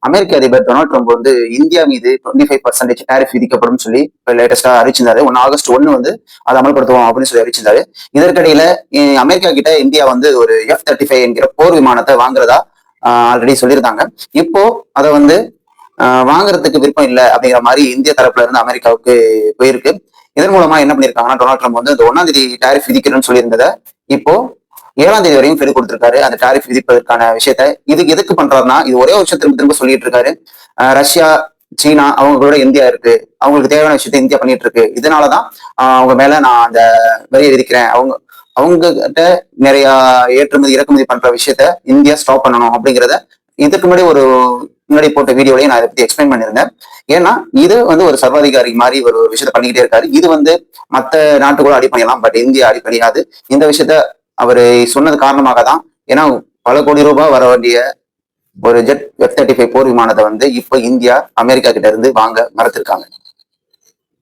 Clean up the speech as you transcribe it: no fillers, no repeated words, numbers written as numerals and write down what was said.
அமெரிக்க அதிபர் Donald Trump வந்து India மீது 25% டேரிஃப் விதிக்கப்படும் சொல்லி லேட்டஸ்டா அறிவிச்சிருந்தாரு. ஆகஸ்ட் 1 வந்து அதை அமல்படுத்துவோம் அப்படின்னு சொல்லி அறிவிச்சிருந்தாரு. இதற்கிடையில அமெரிக்கா கிட்ட இந்தியா வந்து ஒரு F-35 என்கிற போர் விமானத்தை வாங்குறதா ஆல்ரெடி சொல்லியிருந்தாங்க. இப்போ அதை வந்து வாங்குறதுக்கு விருப்பம் இல்லை அப்படிங்கிற மாதிரி இந்திய தரப்புல இருந்து அமெரிக்காவுக்கு போயிருக்கு. இதன் மூலமா என்ன பண்ணிருக்காங்கன்னா, டொனால்ட் ட்ரம்ப் வந்து அந்த 1ஆம் தேதி டேரிஃப் விதிக்கிறேன்னு சொல்லியிருந்ததை இப்போ 7ஆம் தேதி வரையும் பெரு கொடுத்திருக்காரு அந்த டாரிஃப் விதிப்பதற்கான விஷயத்த. இதுக்கு எதுக்கு பண்றாருன்னா, இது ஒரே விஷயம் திரும்ப திரும்ப சொல்லிட்டு இருக்காரு. ரஷ்யா, சீனா அவங்களோட இந்தியா இருக்கு, அவங்களுக்கு தேவையான விஷயத்த இந்தியா பண்ணிட்டு இருக்கு, இதனாலதான் அவங்க மேல நான் அந்த வரியை விதிக்கிறேன், அவங்க கிட்ட நிறைய ஏற்றுமதி இறக்குமதி பண்ற விஷயத்த இந்தியா ஸ்டாப் பண்ணணும் அப்படிங்கிறத இதுக்கு முன்னாடி போட்ட வீடியோலயே நான் இதை பத்தி எக்ஸ்பிளைன் பண்ணியிருந்தேன். ஏன்னா இது வந்து ஒரு சர்வாதிகாரி மாதிரி ஒரு விஷயத்த பண்ணிக்கிட்டே இருக்காரு. இது வந்து மத்த நாட்டு கூட அடி பண்ணிடலாம், பட் இந்தியா அடி பண்ணியாது. இந்த விஷயத்த அவரு சொன்னது காரணமாக தான். ஏன்னா பல கோடி ரூபாய் வர வேண்டிய ஒரு ஜெட் F-35 போர் விமானத்தை வந்து இப்ப இந்தியா அமெரிக்கா கிட்ட இருந்து வாங்க மறுத்திருக்காங்க.